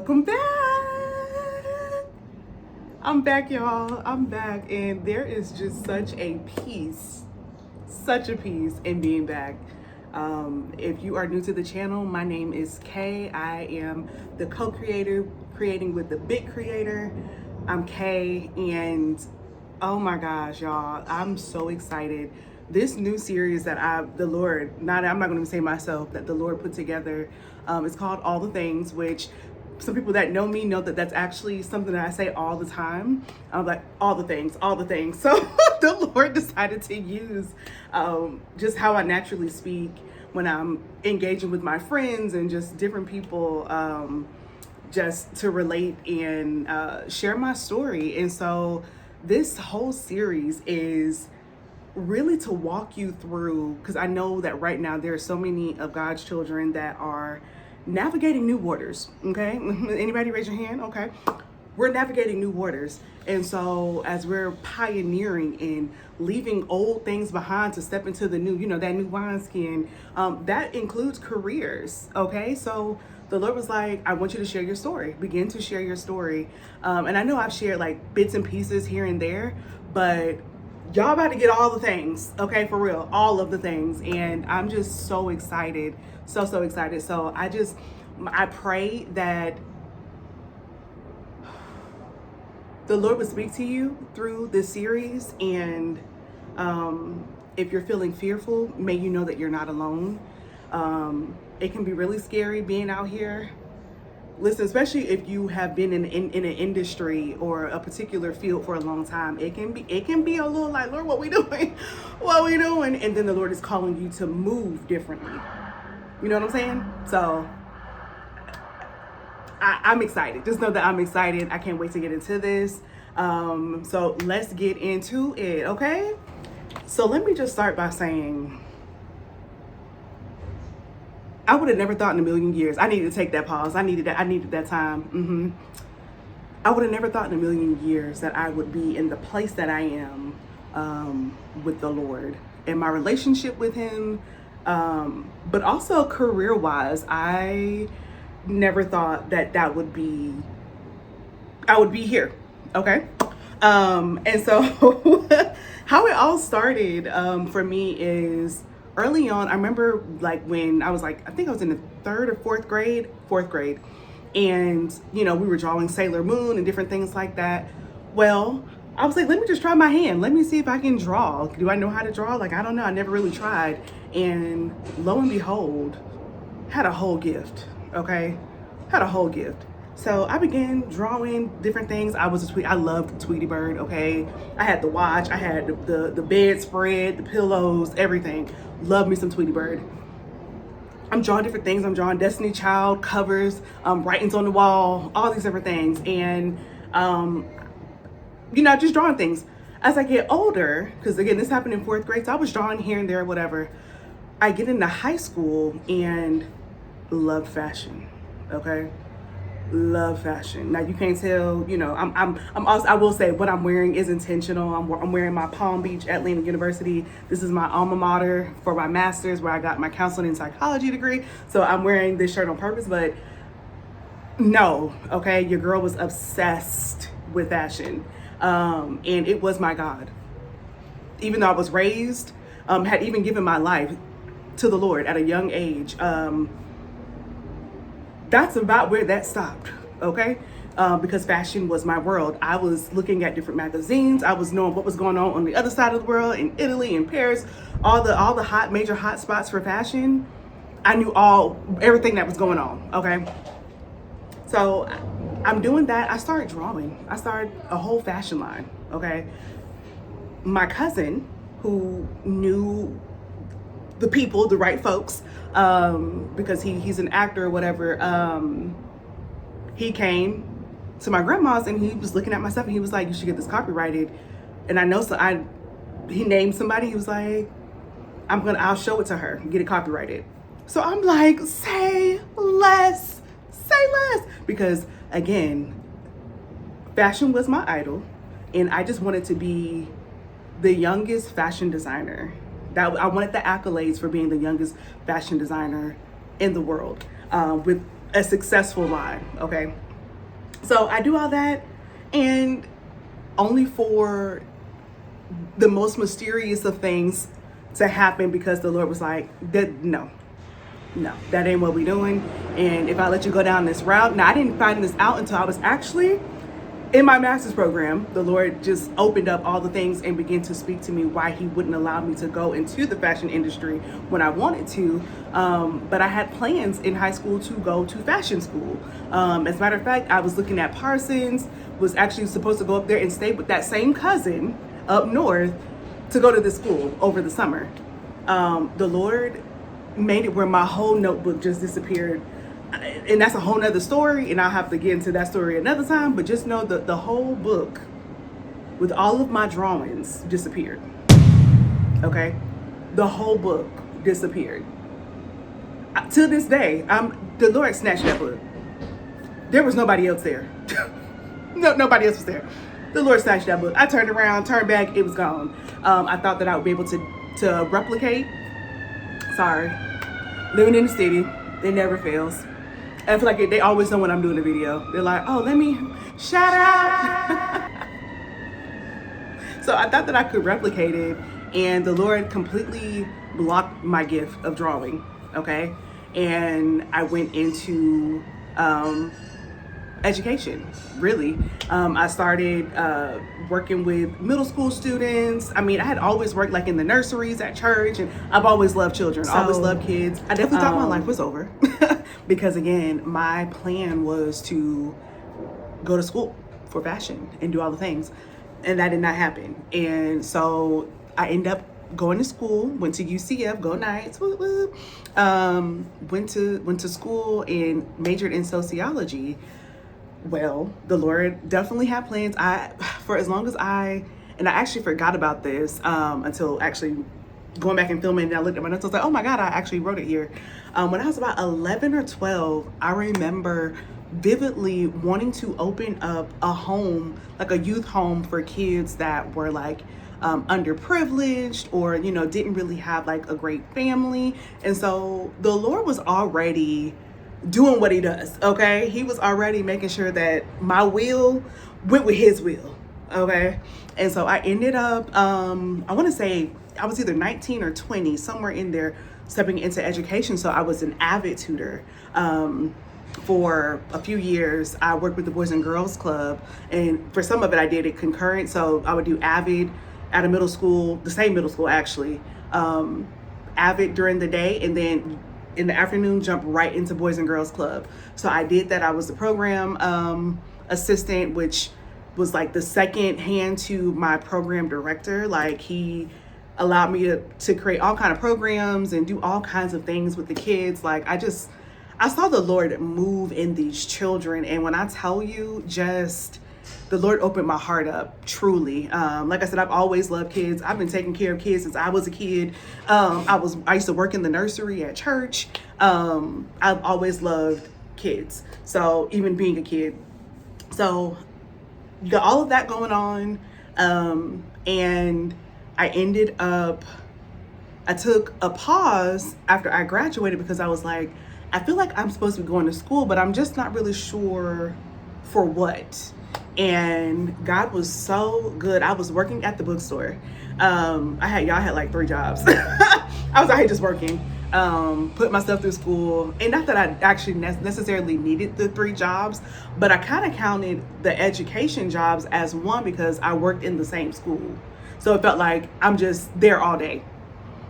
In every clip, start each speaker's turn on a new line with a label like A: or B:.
A: Welcome back. I'm back, y'all. I'm back, and there is just such a peace in being back. If you are new to the channel, my name is Kay. I am the co-creator, creating with the big creator. I'm Kay, and oh my gosh, y'all, I'm so excited. This new series that I'm not going to say myself, that the Lord put together, it's called All the Things, which some people that know me know that that's actually something that I say all the time. I'm like, all the things. So the Lord decided to use just how I naturally speak when I'm engaging with my friends and just different people, just to relate and share my story. And so this whole series is really to walk you through, because I know that right now there are so many of God's children that are navigating new waters. Okay, anybody raise your hand? Okay, we're navigating new waters, and so as we're pioneering and leaving old things behind to step into the new, that new wineskin, that includes careers. Okay, so the Lord was like, I want you to share your story. Begin to share your story. And I know I've shared like bits and pieces here and there, but y'all about to get all the things, okay, for real, all of the things. And I'm just so excited, so excited. So I pray that the Lord would speak to you through this series. And if you're feeling fearful, may you know that you're not alone. It can be really scary being out here. Listen, especially if you have been in an industry or a particular field for a long time, it can be a little like, Lord, what we doing? What we doing? And then the Lord is calling you to move differently. You know what I'm saying? So I'm excited. Just know that I'm excited. I can't wait to get into this. So let's get into it, okay? So let me just start by saying, I would have never thought in a million years. I needed to take that pause. I needed that time. I would have never thought in a million years that I would be in the place that I am with the Lord and my relationship with Him. But also career-wise, I never thought that I would be here. Okay. And so how it all started for me is, early on, I remember like when I was like, I think I was in the third or fourth grade, and we were drawing Sailor Moon and different things like that. Well, I was like, let me just try my hand. Let me see if I can draw. Do I know how to draw? Like, I don't know. I never really tried. And lo and behold, had a whole gift. Okay, had a whole gift. So I began drawing different things. I loved Tweety Bird, okay? I had the watch, I had the bedspread, the pillows, everything. Love me some Tweety Bird. I'm drawing different things. I'm drawing Destiny Child covers, writings on the wall, all these different things. And, just drawing things. As I get older, because again, this happened in fourth grade, so I was drawing here and there, whatever. I get into high school and loved fashion, okay? Love fashion. Now you can't tell, I'm also, I will say what I'm wearing is intentional. I'm wearing my Palm Beach Atlanta University. This is my alma mater for my master's, where I got my counseling and psychology degree. So I'm wearing this shirt on purpose, but no, okay, your girl was obsessed with fashion. And it was my God. Even though I was raised, had even given my life to the Lord at a young age, that's about where that stopped, okay? Because fashion was my world. I was looking at different magazines. I was knowing what was going on the other side of the world, in Italy, in Paris, all the major hot spots for fashion. I knew everything that was going on, okay? So I'm doing that. I started drawing. I started a whole fashion line, okay? My cousin, who knew the people, the right folks, because he's an actor or whatever, he came to my grandma's and he was looking at my stuff and he was like, you should get this copyrighted. And I know, he named somebody. He was like, I'll show it to her, get it copyrighted. So I'm like, say less, because again, fashion was my idol, and I just wanted to be the youngest fashion designer. That I wanted the accolades for being the youngest fashion designer in the world, with a successful line, okay? So I do all that, and only for the most mysterious of things to happen, because the Lord was like, no, that ain't what we doing. And if I let you go down this route, now I didn't find this out until I was actually in my master's program. The Lord just opened up all the things and began to speak to me why he wouldn't allow me to go into the fashion industry when I wanted to. But I had plans in high school to go to fashion school. As a matter of fact, I was looking at Parsons, was actually supposed to go up there and stay with that same cousin up north to go to this school over the summer. The Lord made it where my whole notebook just disappeared. And that's a whole nother story, and I'll have to get into that story another time, but just know that the whole book with all of my drawings disappeared. Okay? The whole book disappeared. To this day, the Lord snatched that book. There was nobody else there. Nobody else was there. The Lord snatched that book. I turned around, turned back, it was gone. I thought that I would be able to replicate. Sorry. Living in the city, it never fails. I feel like they always know when I'm doing a video. They're like, oh, let me shout out. So I thought that I could replicate it, and the Lord completely blocked my gift of drawing, okay? And I went into education, really. I started working with middle school students. I mean, I had always worked like in the nurseries at church, and I've always loved children, always loved kids. I definitely thought my life was over because, again, my plan was to go to school for fashion and do all the things, and that did not happen. And so I ended up going to school, went to UCF, go Knights, whoop, whoop. Went to school and majored in sociology. Well, the Lord definitely had plans. For as long as and I actually forgot about this until actually going back and filming, and I looked at my notes, I was like, oh my God, I actually wrote it here. When I was about 11 or 12, I remember vividly wanting to open up a home, like a youth home for kids that were like underprivileged, or, you know, didn't really have like a great family. And so the Lord was already doing what he does, okay? He was already making sure that my will went with his will, okay? And so I ended up, I want to say I was either 19 or 20, somewhere in there, stepping into education. So I was an AVID tutor. For a few years, I worked with the Boys and Girls Club, and for some of it, I did it concurrent. So I would do AVID at a middle school, the same middle school actually, AVID during the day, and then in the afternoon, jump right into Boys and Girls Club. So I did that. I was the program assistant, which was like the second hand to my program director. Like, he allowed me to create all kind of programs and do all kinds of things with the kids. Like, I saw the Lord move in these children. And when I tell you, just the Lord opened my heart up, truly. Like I said, I've always loved kids. I've been taking care of kids since I was a kid. I used to work in the nursery at church. I've always loved kids. So even being a kid. So you got all of that going on. And I took a pause after I graduated, because I was like, I feel like I'm supposed to be going to school, but I'm just not really sure for what. And God was so good. I was working at the bookstore. I had like 3 jobs. I was out here just working, put myself through school. And not that I actually necessarily needed the 3 jobs, but I kind of counted the education jobs as one, because I worked in the same school. So it felt like I'm just there all day.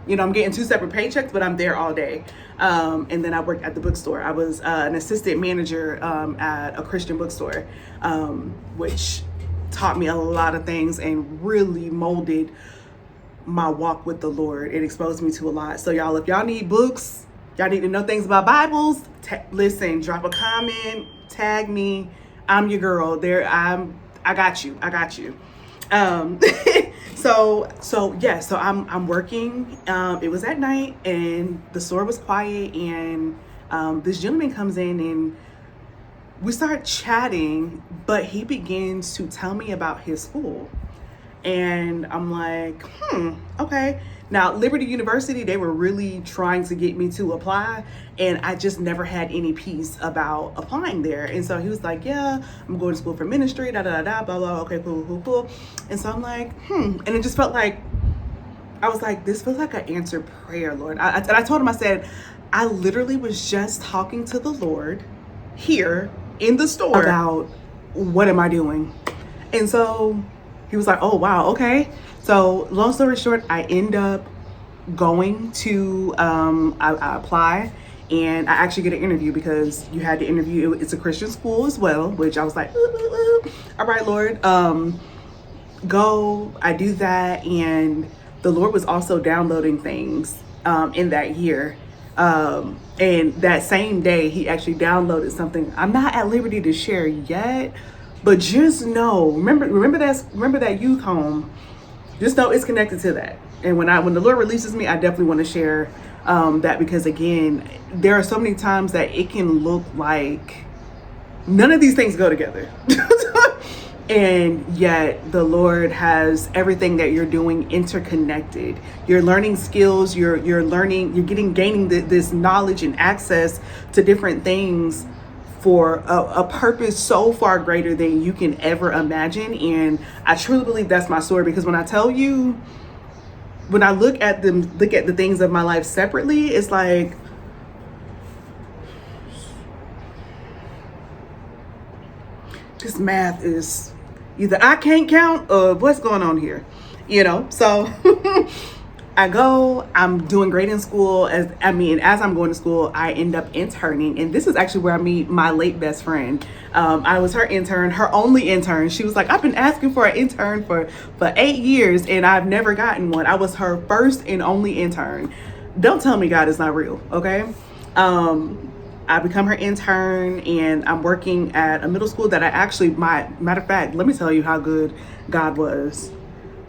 A: You know, I'm getting 2 separate paychecks, but I'm there all day. And then I worked at the bookstore. I was an assistant manager at a Christian bookstore, which taught me a lot of things and really molded my walk with the Lord. It exposed me to a lot. So y'all, if y'all need books, y'all need to know things about Bibles, listen, drop a comment, tag me. I'm your girl. I got you. So I'm working. It was at night, and the store was quiet, and this gentleman comes in, and we start chatting, but he begins to tell me about his school. And I'm like, okay. Now, Liberty University, they were really trying to get me to apply, and I just never had any peace about applying there. And so he was like, yeah, I'm going to school for ministry, da da da da, blah blah. Okay, cool. And so I'm like, and it just felt like, I was like, this feels like an answered prayer, Lord. And I told him, I said, I literally was just talking to the Lord here in the store about what am I doing. And so he was like, oh wow, okay. So long story short, I end up going to I apply, and I actually get an interview, because you had to interview. It's a Christian school as well, which I was like, all right, Lord, go. I do that, and the Lord was also downloading things in that year. And that same day, he actually downloaded something. I'm not at liberty to share yet, but just know, remember that youth home. Just know it's connected to that. And when the Lord releases me, I definitely want to share that, because again, there are so many times that it can look like none of these things go together. And yet the Lord has everything that you're doing interconnected. You're learning skills, you're gaining this knowledge and access to different things for a purpose so far greater than you can ever imagine. And I truly believe that's my story, because when I tell you, when I look at the things of my life separately, it's like, this math is either I can't count or what's going on here, so I'm doing great in school. As I'm going to school, I end up interning. And this is actually where I meet my late best friend. I was her intern, her only intern. She was like, I've been asking for an intern for 8 years and I've never gotten one. I was her first and only intern. Don't tell me God is not real, okay? I become her intern, and I'm working at a middle school that matter of fact, let me tell you how good God was.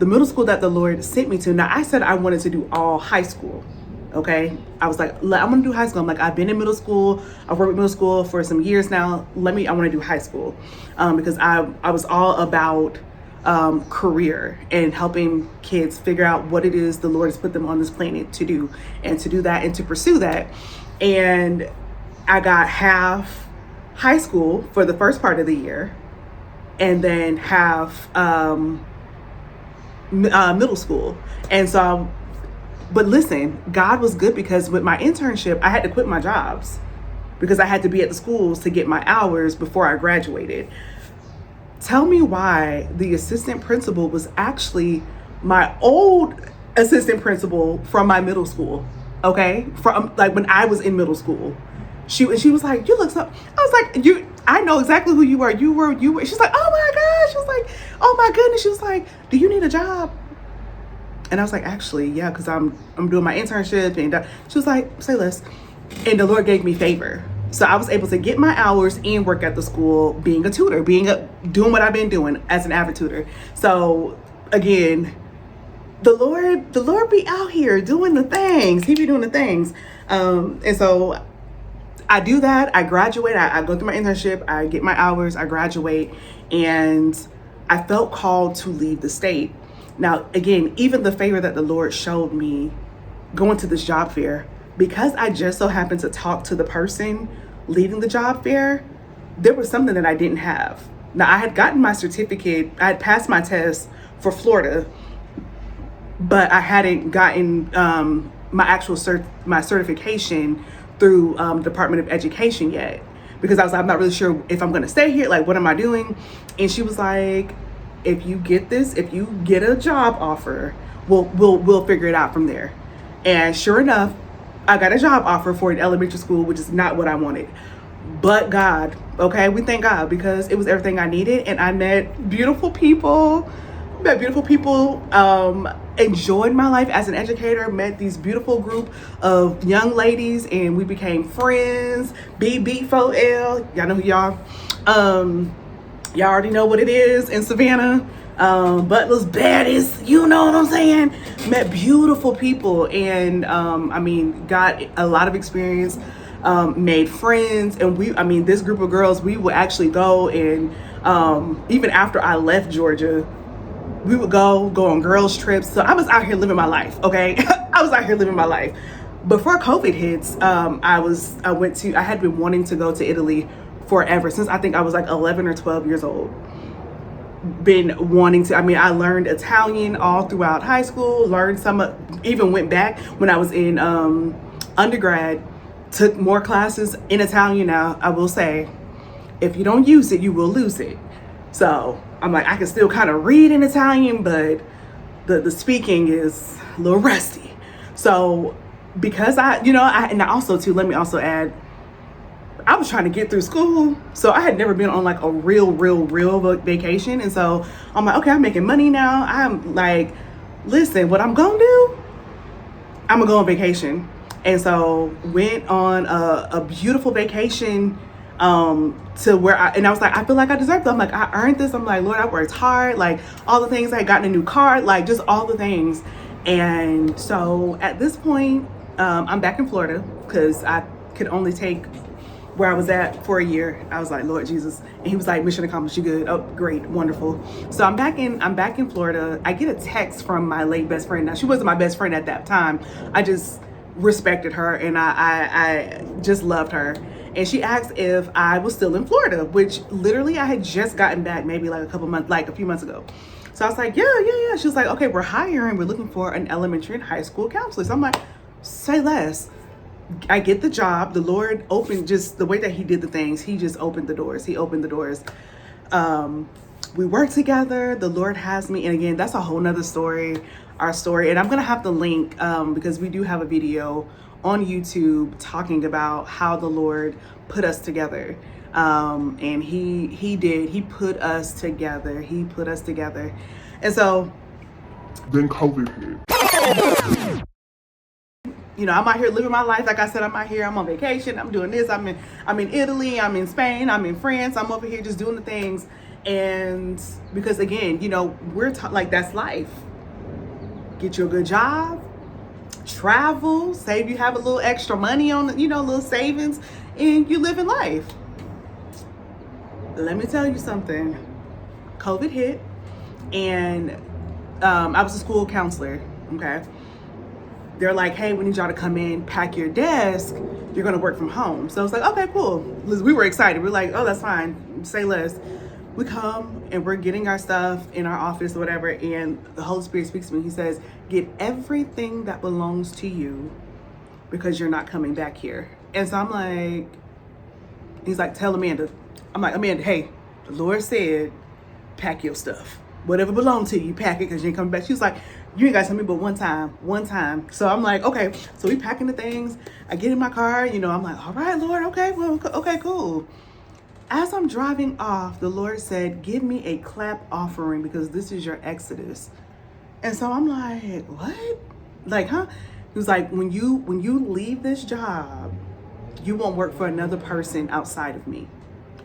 A: The middle school that the Lord sent me to. Now, I said I wanted to do all high school. Okay. I was like, I'm going to do high school. I'm like, I've been in middle school. I've worked with middle school for some years now. I want to do high school. Because I was all about career and helping kids figure out what it is the Lord has put them on this planet to do, and to do that and to pursue that. And I got half high school for the first part of the year, and then half middle school. And so, but listen, God was good, because with my internship, I had to quit my jobs because I had to be at the schools to get my hours before I graduated. Tell me why the assistant principal was actually my old assistant principal from my middle school. Okay. From like when I was in middle school. She was like, you look so, I was like, I know exactly who you were. You were. She's like, oh my gosh. She was like, oh my goodness. She was like, do you need a job? And I was like, actually, yeah, because I'm doing my internship. And she was like, say less. And the Lord gave me favor. So I was able to get my hours and work at the school, being a tutor, doing what I've been doing as an avid tutor. So again, the Lord be out here doing the things. He be doing the things. And so I do that. I graduate. I go through my internship. I get my hours. I graduate. And I felt called to leave the state. Now, again, even the favor that the Lord showed me going to this job fair, because I just so happened to talk to the person leading the job fair, there was something that I didn't have. Now, I had gotten my certificate. I had passed my test for Florida, but I hadn't gotten my actual my certification through Department of Education yet, because I'm not really sure if I'm going to stay here. Like, what am I doing? And she was like, if you get a job offer, we'll figure it out from there. And sure enough, I got a job offer for an elementary school, which is not what I wanted. But God, okay, we thank God, because it was everything I needed. And I met beautiful people, enjoyed my life as an educator, met these beautiful group of young ladies, and we became friends. BB4L, y'all know who y'all. Y'all already know what it is in Savannah. Butler's baddest, you know what I'm saying? Met beautiful people, and got a lot of experience, made friends, and this group of girls, we would actually go and even after I left Georgia, we would go on girls trips. So I was out here living my life, okay? I was out here living my life. Before COVID hits, I had been wanting to go to Italy forever, since I think I was like 11 or 12 years old. Been wanting to, I learned Italian all throughout high school, even went back when I was in undergrad, took more classes in Italian. Now, I will say, if you don't use it, you will lose it. So I'm like, I can still kind of read in Italian, but the speaking is a little rusty. So because and also too, let me also add, I was trying to get through school. So I had never been on like a real vacation. And so I'm like, okay, I'm making money now. I'm like, listen, what I'm going to do, I'm going to go on vacation. And so went on a beautiful vacation to where I was like, I feel like I deserved it. I'm like, I earned this. I'm like, Lord, I worked hard. Like all the things, I had gotten a new car, like just all the things. And so at this point, I'm back in Florida because I could only take where I was at for a year. I was like, Lord Jesus. And he was like, mission accomplished, you good? Oh, great, wonderful. So I'm back in Florida. I get a text from my late best friend. Now, she wasn't my best friend at that time. I just respected her and I just loved her. And she asked if I was still in Florida, which literally I had just gotten back maybe like a few months ago. So I was like, yeah. She was like, okay, we're hiring. We're looking for an elementary and high school counselor. So I'm like, say less. I get the job. The Lord opened, just the way that he did the things. He just opened the doors. He opened the doors. We work together. The Lord has me. And again, that's a whole nother story, our story. And I'm going to have the link because we do have a video on YouTube talking about how the Lord put us together. And he put us together. He put us together. And so then COVID hit. I'm out here living my life. Like I said, I'm out here, I'm on vacation, I'm doing this, I'm in Italy, I'm in Spain, I'm in France, I'm over here just doing the things. And because again, we're like, that's life. Get you a good job, travel, save, you have a little extra money on, little savings, and you live in life. Let me tell you something. COVID hit, and I was a school counselor, okay? They're like, hey, we need y'all to come in, pack your desk. You're going to work from home. So it's like, okay, cool. We were excited. We're like, oh, that's fine. Say less. We come and we're getting our stuff in our office or whatever. And the Holy Spirit speaks to me. He says, get everything that belongs to you because you're not coming back here. And so I'm like, he's like, tell Amanda. I'm like, Amanda, hey, the Lord said, pack your stuff. Whatever belongs to you, pack it because you ain't coming back. She was like, you ain't got to tell me but one time. So I'm like, okay. So we packing the things. I get in my car, I'm like, all right, Lord, okay, well, okay, cool. As I'm driving off, the Lord said, give me a clap offering because this is your exodus. And so I'm like, what? Like, huh? He was like, when you leave this job, you won't work for another person outside of me.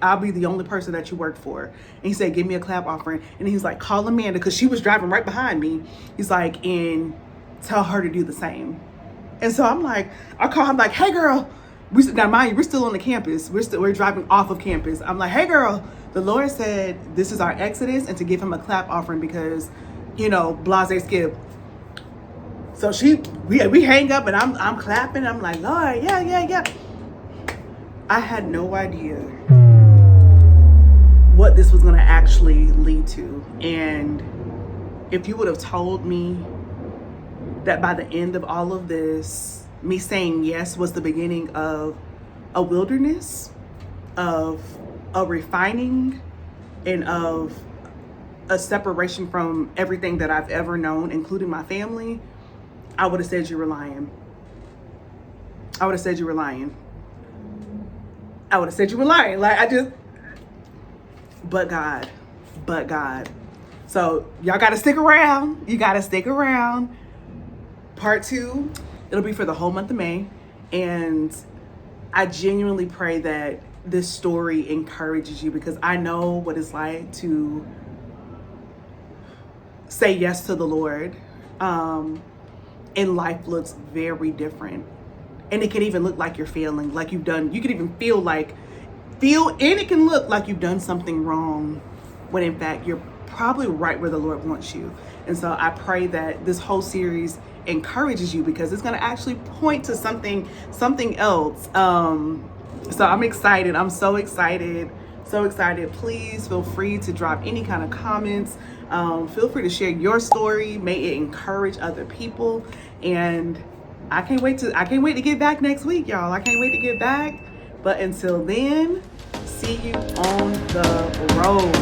A: I'll be the only person that you work for. And he said, give me a clap offering. And he's like, call Amanda, because she was driving right behind me. He's like, and tell her to do the same. And so I'm like, I call him like, hey girl. Now mind you, we're still on the campus. We're driving off of campus. I'm like, hey girl, the Lord said, this is our exodus, and to give him a clap offering because, blase skip. So we hang up and I'm clapping. I'm like, Lord, yeah. I had no idea what this was going to actually lead to. And if you would have told me that by the end of all of this, me saying yes was the beginning of a wilderness, of a refining, and of a separation from everything that I've ever known, including my family, I would have said you were lying. I would have said you were lying. Like but God. So y'all got to stick around. You got to stick around. Part 2, it'll be for the whole month of May. And I genuinely pray that this story encourages you, because I know what it's like to say yes to the Lord. And life looks very different. And it can even look like you're failing, like you can even and it can look like you've done something wrong, when in fact you're probably right where the Lord wants you. And so I pray that this whole series encourages you, because it's going to actually point to something else. So I'm excited. I'm so excited. So excited. Please feel free to drop any kind of comments. Feel free to share your story. May it encourage other people. And I can't wait to get back next week, y'all. I can't wait to get back. But until then, see you on the road.